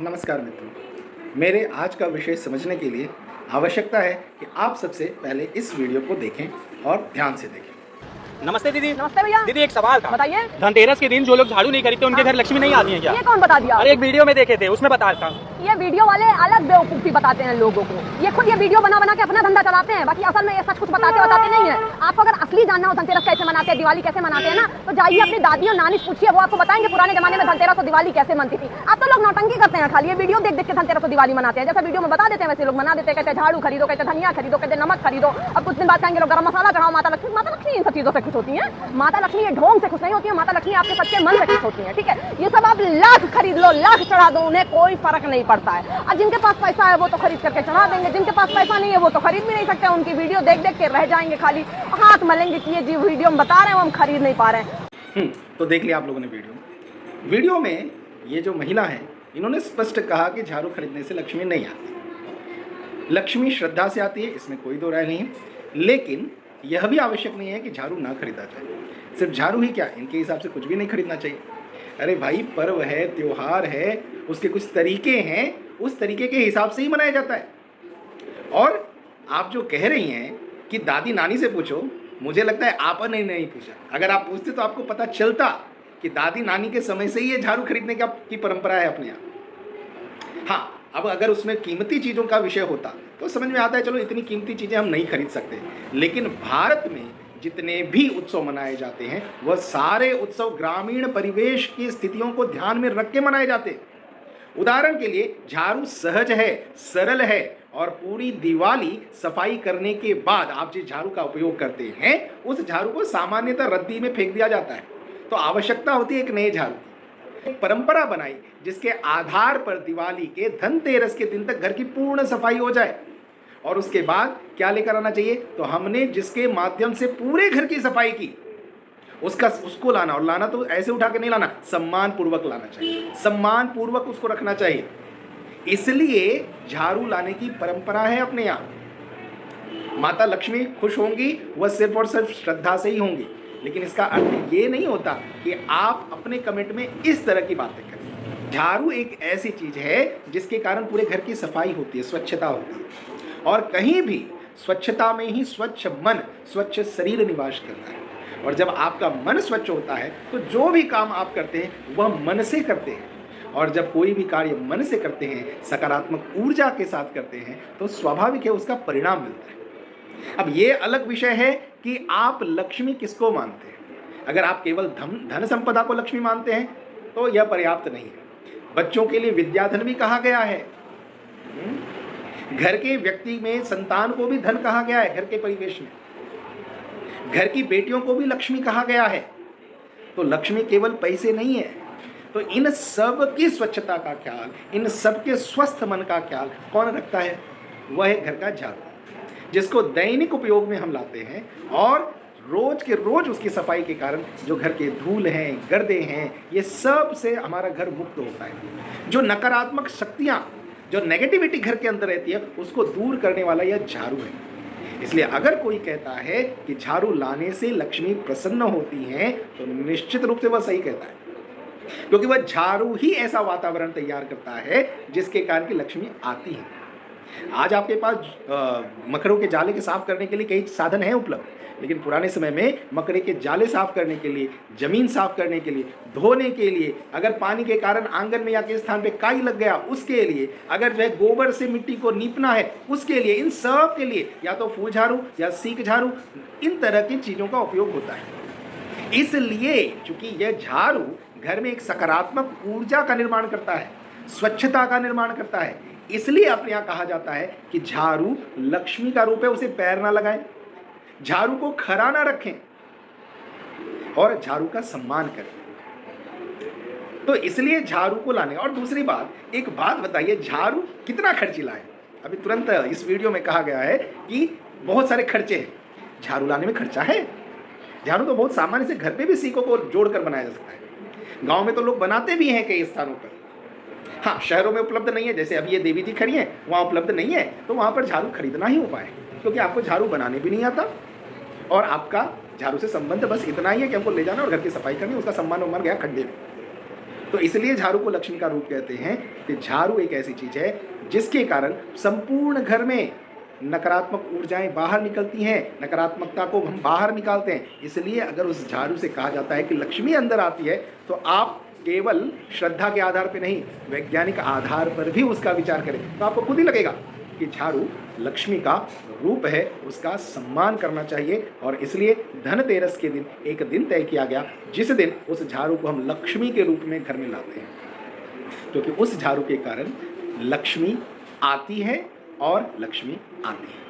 नमस्कार मित्रों, मेरे आज का विषय समझने के लिए आवश्यकता है कि आप सबसे पहले इस वीडियो को देखें और ध्यान से देखें। नमस्ते दीदी। नमस्ते भैया। दीदी एक सवाल था, बताइए। धनतेरस के दिन जो लोग झाड़ू नहीं खरीदते उनके घर लक्ष्मी नहीं आती है क्या? ये कौन बता दिया? अरे एक वीडियो में देखे थे, उसमें बताया था। ये वीडियो वाले अलग बेवकूफी बताते हैं लोगों को। ये खुद ये वीडियो बना बना के अपना धंधा चलाते हैं, बाकी असल में ये सच कुछ बताते नहीं है। आपको अगर असली जानना हो धनतेरस कैसे मनाते हैं, दिवाली कैसे मनाते हैं ना, तो जाइए अपनी दादी और नानी से पूछिए, वो आपको बताएंगे पुराने जमाने में धनतेरस और दिवाली कैसे मनती थी। अब तो लोग नौटंकी करते हैं, खाली ये वीडियो देख देख के धनतेरस और दिवाली मनाते हैं। जैसे वीडियो में बता देते हैं वैसे लोग मना देते हैं। कहते हैं झाड़ू खरीदो, कहते हैं धनिया खरीदो, कहते हैं नमक खरीदो। अब कुछ दिन बाद कहेंगे लोग गरम मसाला चढ़ाओ। माता लक्ष्मी इन सब चीजों से खुश होती है। माता लक्ष्मी ये ढोंग से खुश नहीं होती है। माता लक्ष्मी आपके सच्चे मन से खुश होती है। ठीक है, ये सब आप लाख खरीद लो, लाख चढ़ा दो, उन्हें कोई फर्क नहीं पड़ता है। और जिनके पास पैसा है वो तो खरीद करके चढ़ा देंगे, जिनके पास पैसा नहीं है वो तो खरीद भी नहीं सकते। उनकी वीडियो देख देख के रह जाएंगे, खाली हाथ मलेंगे कि ये जी वीडियो में बता रहे हैं वो हम खरीद नहीं पा रहे हैं। तो देख लिया आप लोगों ने वीडियो में ये जो महिला है इन्होंने स्पष्ट कहा कि झाड़ू खरीदने से लक्ष्मी नहीं आती। लक्ष्मी श्रद्धा से आती है, इसमें कोई दो राय नहीं है, लेकिन यह भी आवश्यक नहीं है कि झाड़ू ना खरीदा जाए। सिर्फ झाड़ू ही क्या, इनके हिसाब से कुछ भी नहीं खरीदना चाहिए। अरे भाई, पर्व है, त्योहार है, उसके कुछ तरीके हैं, उस तरीके के हिसाब से ही मनाया जाता है। और आप जो कह रही हैं कि दादी नानी से पूछो, मुझे लगता है आपने नहीं पूछा। अगर आप पूछते तो आपको पता चलता कि दादी नानी के समय से ही ये झाड़ू खरीदने की परंपरा है अपने यहाँ। हाँ, अब अगर उसमें कीमती चीज़ों का विषय होता तो समझ में आता है, चलो इतनी कीमती चीज़ें हम नहीं खरीद सकते। लेकिन भारत में जितने भी उत्सव मनाए जाते हैं वह सारे उत्सव ग्रामीण परिवेश की स्थितियों को ध्यान में रख के मनाए जाते हैं। उदाहरण के लिए झाड़ू सहज है, सरल है, और पूरी दिवाली सफाई करने के बाद आप जिस झाड़ू का उपयोग करते हैं उस झाड़ू को सामान्यतः रद्दी में फेंक दिया जाता है। तो आवश्यकता होती है एक नए झाड़ू की। एक परंपरा बनाई जिसके आधार पर दिवाली के धनतेरस के दिन तक घर की पूर्ण सफाई हो जाए। और उसके बाद क्या लेकर आना चाहिए, तो हमने जिसके माध्यम से पूरे घर की सफाई की उसको लाना, और लाना तो ऐसे उठा के नहीं लाना, सम्मान पूर्वक लाना चाहिए, सम्मान पूर्वक उसको रखना चाहिए। इसलिए झाड़ू लाने की परंपरा है अपने यहाँ। माता लक्ष्मी खुश होंगी, वह सिर्फ और सिर्फ श्रद्धा से ही होंगी। लेकिन इसका अर्थ ये नहीं होता कि आप अपने कमेंट में इस तरह की बातें करें। झाड़ू एक ऐसी चीज है जिसके कारण पूरे घर की सफाई होती है, स्वच्छता होती है, और कहीं भी स्वच्छता में ही स्वच्छ मन, स्वच्छ शरीर निवास करता है। और जब आपका मन स्वच्छ होता है तो जो भी काम आप करते हैं वह मन से करते हैं। और जब कोई भी कार्य मन से करते हैं, सकारात्मक ऊर्जा के साथ करते हैं, तो स्वाभाविक है उसका परिणाम मिलता है। अब ये अलग विषय है कि आप लक्ष्मी किसको मानते हैं। अगर आप केवल धन संपदा को लक्ष्मी मानते हैं तो यह पर्याप्त नहीं है। बच्चों के लिए विद्याधन भी कहा गया है। घर के व्यक्ति में संतान को भी धन कहा गया है। घर के परिवेश में घर की बेटियों को भी लक्ष्मी कहा गया है। तो लक्ष्मी केवल पैसे नहीं है। तो इन सब की स्वच्छता का ख्याल, इन सब के स्वस्थ मन का ख्याल कौन रखता है? वह है घर का झाड़ू, जिसको दैनिक उपयोग में हम लाते हैं। और रोज के रोज उसकी सफाई के कारण जो घर के धूल हैं, गर्दे हैं, ये सब से हमारा घर मुक्त होता है। जो नकारात्मक शक्तियाँ, जो नेगेटिविटी घर के अंदर रहती है, उसको दूर करने वाला यह झाड़ू है। इसलिए अगर कोई कहता है कि झाड़ू लाने से लक्ष्मी प्रसन्न होती हैं, तो निश्चित रूप से वह सही कहता है, क्योंकि वह झाड़ू ही ऐसा वातावरण तैयार करता है जिसके कारण की लक्ष्मी आती है। आज आपके पास मकड़ों के जाले के साफ करने के लिए कई साधन हैं उपलब्ध, लेकिन पुराने समय में मकड़े के जाले साफ करने के लिए, जमीन साफ करने के लिए, धोने के लिए, अगर पानी के कारण आंगन में या किसी स्थान पे काई लग गया उसके लिए, अगर जो है गोबर से मिट्टी को नीपना है उसके लिए, इन सब के लिए या तो फूल झाड़ू या सीक झाड़ू, इन तरह की चीज़ों का उपयोग होता है। इसलिए चूंकि यह झाड़ू घर में एक सकारात्मक ऊर्जा का निर्माण करता है, स्वच्छता का निर्माण करता है, इसलिए अपने यहाँ कहा जाता है कि झाड़ू लक्ष्मी का रूप है, उसे पैर ना लगाएं, झाड़ू को खड़ा ना रखें और झाड़ू का सम्मान करें। तो इसलिए झाड़ू को लाने। और दूसरी बात, एक बात बताइए, झाड़ू कितना खर्चीला है? अभी तुरंत इस वीडियो में कहा गया है कि बहुत सारे खर्चे हैं। झाड़ू लाने में खर्चा है। झाड़ू तो बहुत सामान्य से घर पे भी सीकों को जोड़कर बनाया जा सकता है। गांव में तो लोग बनाते भी हैं कई स्थानों पर। हाँ, शहरों में उपलब्ध नहीं है, जैसे अभी ये देवी जी खड़ी है, वहाँ उपलब्ध नहीं है, तो वहाँ पर झाड़ू खरीदना ही उपाय है, क्योंकि आपको झाड़ू बनाने भी नहीं आता और आपका झाड़ू से संबंध बस इतना ही है कि हमको ले जाना और घर की सफाई करनी, उसका सम्मान उम्मान गया खड्डे में। तो इसलिए झाड़ू को लक्ष्मी का रूप कहते हैं कि झाड़ू एक ऐसी चीज है जिसके कारण संपूर्ण घर में नकारात्मक ऊर्जाएं बाहर निकलती हैं, नकारात्मकता को हम बाहर निकालते हैं। इसलिए अगर उस झाड़ू से कहा जाता है कि लक्ष्मी अंदर आती है, तो आप केवल श्रद्धा के आधार पर नहीं, वैज्ञानिक आधार पर भी उसका विचार करें तो आपको खुद ही लगेगा कि झाड़ू लक्ष्मी का रूप है, उसका सम्मान करना चाहिए। और इसलिए धनतेरस के दिन एक दिन तय किया गया जिस दिन उस झाड़ू को हम लक्ष्मी के रूप में घर में लाते हैं, क्योंकि उस झाड़ू के कारण लक्ष्मी आती है और लक्ष्मी आती है।